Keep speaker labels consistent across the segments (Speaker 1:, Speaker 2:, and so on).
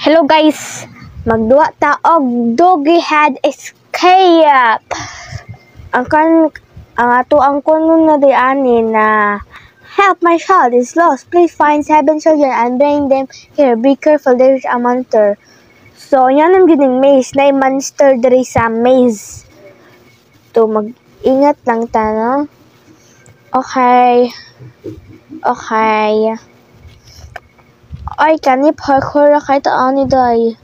Speaker 1: Hello guys, magduwa ta og doggy head escape. Ang ato ang kuno na diani na help, my child is lost. Please find 7 children and bring them here. Be careful, there is a monster. So yan ang gining maze, na monster diri sa maze. To mag-ingat lang ta, no? Okay. Ay, kani parkour kay taani day.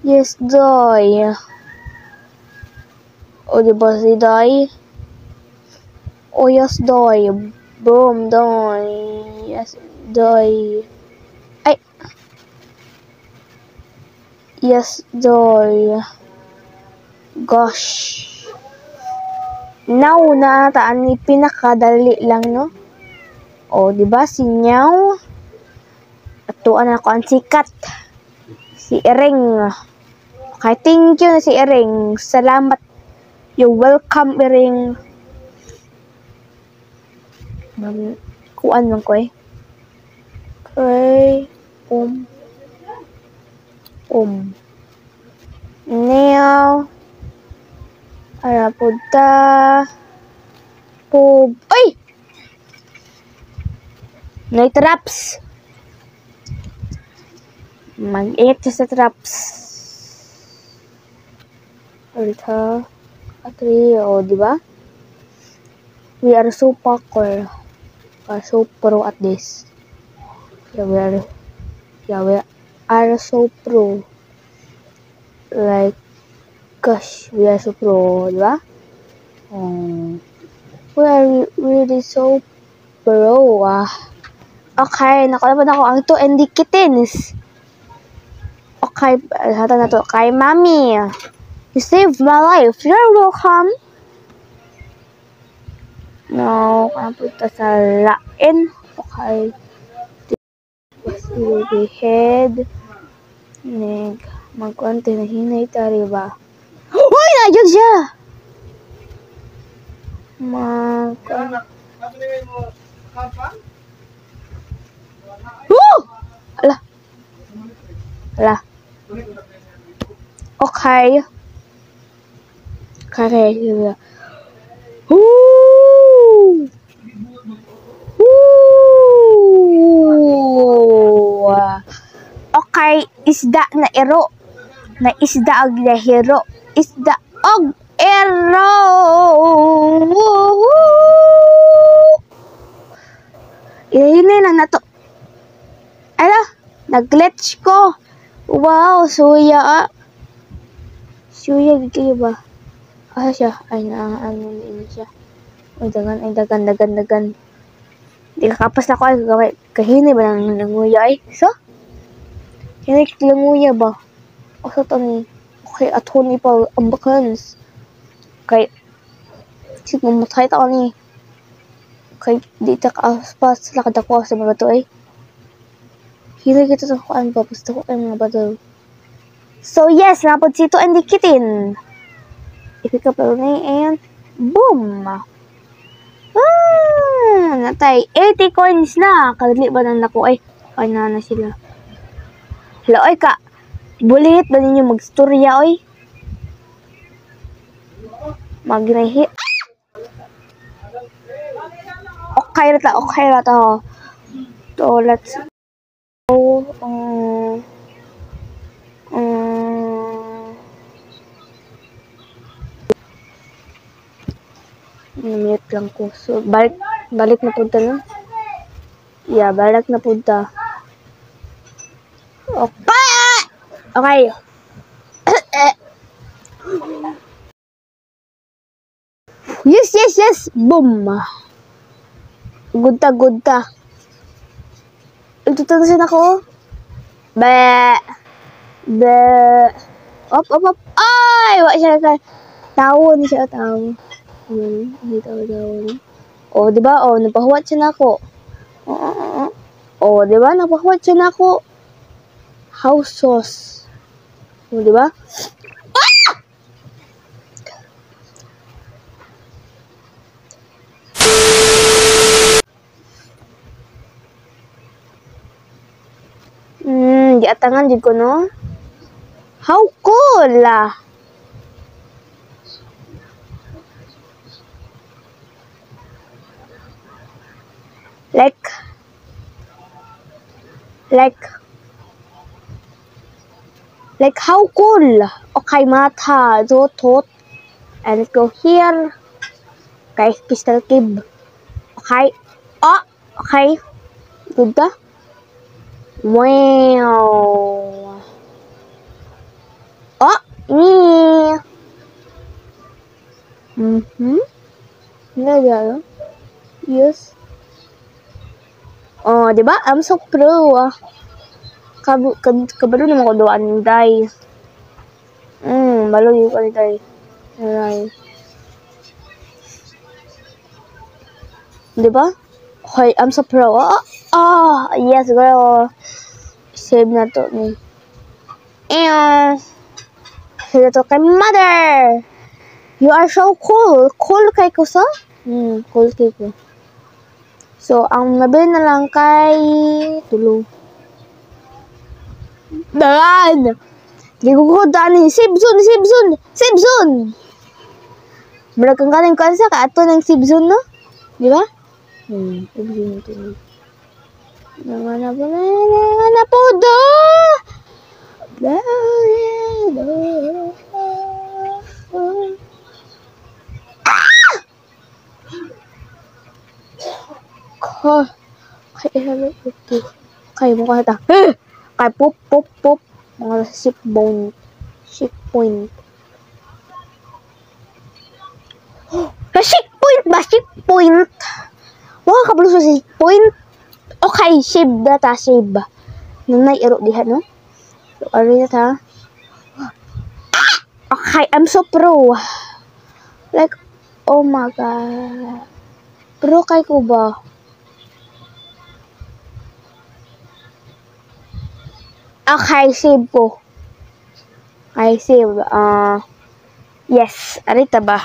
Speaker 1: Yes, day. O, diba si day? O, yes, day. Boom, day. Yes, day. Ay. Yes, day. Gosh. Now na taani pinakadali lang, no? O, diba si Nyaw? Atuan ako ang sikat. Si Ering. Okay, thank you na si Ering. Salamat. You're welcome, Ering. Kuan lang ko eh. Okay. Now. Ara punta. Pug. Ay! May traps. Mag-ingat sa traps. Ulit ha. O, diba? We are so parkour. We are so pro at this. Yeah, we are so pro. Like, gosh, we are so pro, diba? We are really so pro. Okay, nakalaban ako ang to and the kittens. Okay, hata na to. Kay Mami. You saved my life. You're welcome. No, kapunta sa lain. Okay. This will be head. Magkonti na hinay tari ba? Uy! Nagyod siya! Woo! Ala. Okay. Woo! Okay, isda na ero. Na isda og hero. Isda og ero. Ihinay lang na to. Ala, nag-glitch ko. Wow, suya. Suya, gigi ba? Asa siya? Ay, ano siya. Ay, dagan. Di kakapas na ko ay gagawin. Kahinay ba nang nanguya ay? So? Hinay languya ba? O sa tani? Okay, at huni pa ang bakans. Okay. Sige, mamatay ta ko ni. Okay, di ta kaaspas. Lakad ako sa mga bato ay. Hinay kita sa kuan ba? Basta ko ay mga bato. So yes, napod si to and the kitten. I-pick up ni and boom! Natay 80 coins na. Kadali ba na ko ay? Ay na sila. Hello ay ka. Bulit ba ninyo magstorya oy? Magrehi. Okay ra ta. So let's go. Mute lang ko. So, balik na punta na. Yeah, balik na punta. Okay. Yes. Boom. Good ta. Itututusin ako. Be. Op. Ay! Wala siya ka. Tawon siya. Hindi tawon. O, diba? O, napahuwat siya na ako. O, diba? Napahuwat siya na ako. House sauce. O, diba? Di giatangan jud ko no. How cool! Like how cool! Okay, mata, thot. And let's go here. Okay, Crystal Cave. Okay. Oh, okay. Good ka? Wow. Oh, ini. Hindi yan. Yes. Oh, diba? I'm so pro. Kabalo naman ko doon ng day. Balo yung ko ni day. Alright. Diba? Okay, I'm so pro. Yes, girl. Save na to ni. And save to kay mother. You are so cool. Cool kay ko sa? Cool kay ko. So, ang nabili na lang kay tulo. Dan! Di ko dani. Save zone! Muragang kanin ko sa ka ato ng save zone, no? Di ba? Save zone ito. Nangana po do! Kaya mo ka ta. Kaya pop. Mga ship point. Ship point. Wala ka pala sa ship point. Okay, ship data, ship. Nanay ero diha, no? So, ari na ta. Okay, I'm so pro. Like, oh my god. Pro kay ko ba? Okay, save ko. Okay, save. Yes. Arita ba?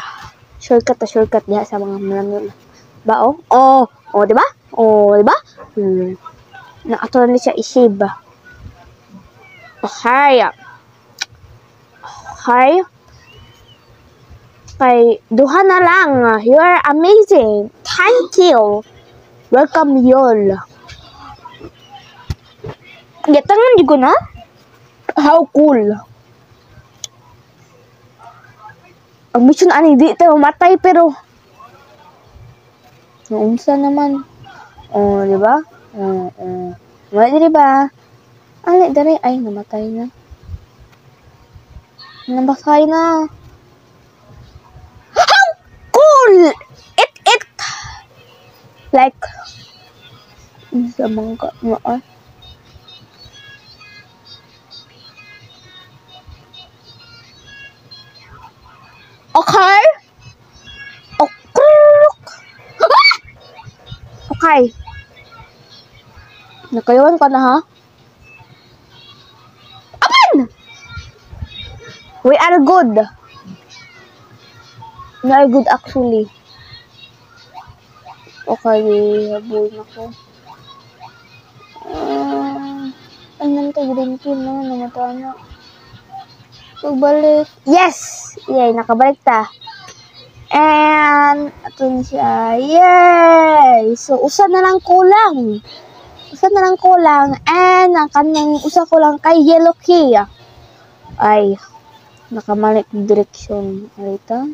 Speaker 1: Shortcut diha sa mga malamyon. Ba, oh? Oh, diba? Diba? Nakato na siya i-save ba? Okay. Kay, duha na lang. You are amazing. Thank you. Welcome, y'all. Gatangan di ko na? How cool. Ang mission ani di tayo matay pero unsa naman. Di ba? Wala di ba? Ali dari ay namatay na. Namatay na. How cool! It like sa mga Okay. Okay. Nakayawan ka na, ha? Apan! We are good. We are good, actually. Okay, habol na ko. Ay, namatay green team na. Namatay na. Pagbalik. Yes! Yay, nakabalik ta. And, ito na siya. Yay! So, usa na lang kulang. And, ang kanang usa ko lang kay yellow key. Ay, nakamalik direksyon. Alita.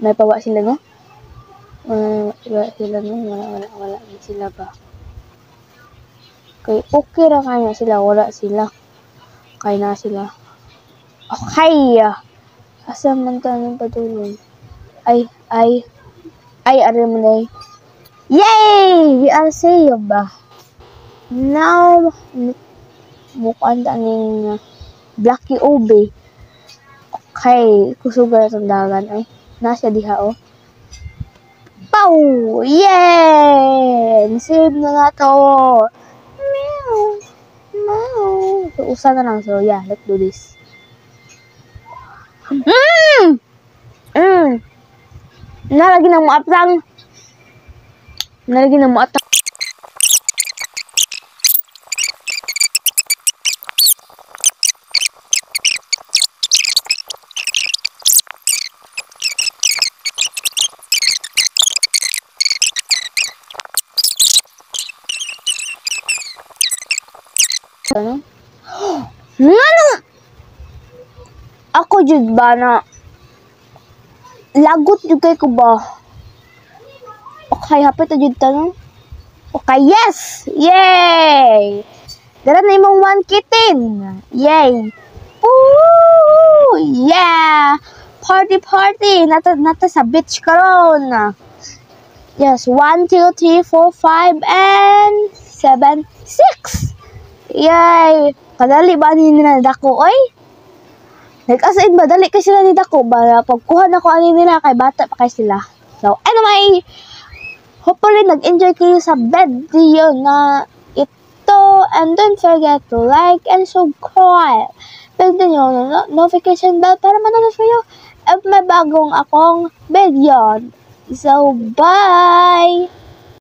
Speaker 1: May pawa sila, no? Wala sila, no? Wala sila ba? Okay ra kaya sila, wala sila. Kaya na sila. Okay. Asa man tanong patulong. Ay, are mo na. Yay! We are saved. Now, mukhang taning Blacky Obe. Okay, kusuga na dagan. Ay, nasa diha, oh. Pow! Yay! Save na nga to. So, usa na lang. So, yeah, let's do this. Nalagi ng maatang. Ano? Ngano? Ako jud ba na lagot jud kay ko ba? Okay, hapit na jud tanong. Okay, yes! Yay! Dara na imong 1 kitten. Yay! Woo! Yeah! Party party! Nata sa beach karon. Yes, 1, 2, 3, 4, 5, and 7, 6! Yay! Kadali ba ni nila dako, oy? Nag-asaid ba? Dali kasi sila ni dako ba? Pagkuha na ko ani nila kay bata pa kay sila. So, anyway, hopefully nag-enjoy kayo sa video na ito. And don't forget to like and subscribe. Pagdan nyo notification bell para manonood kayo if may bagong akong video. So, bye!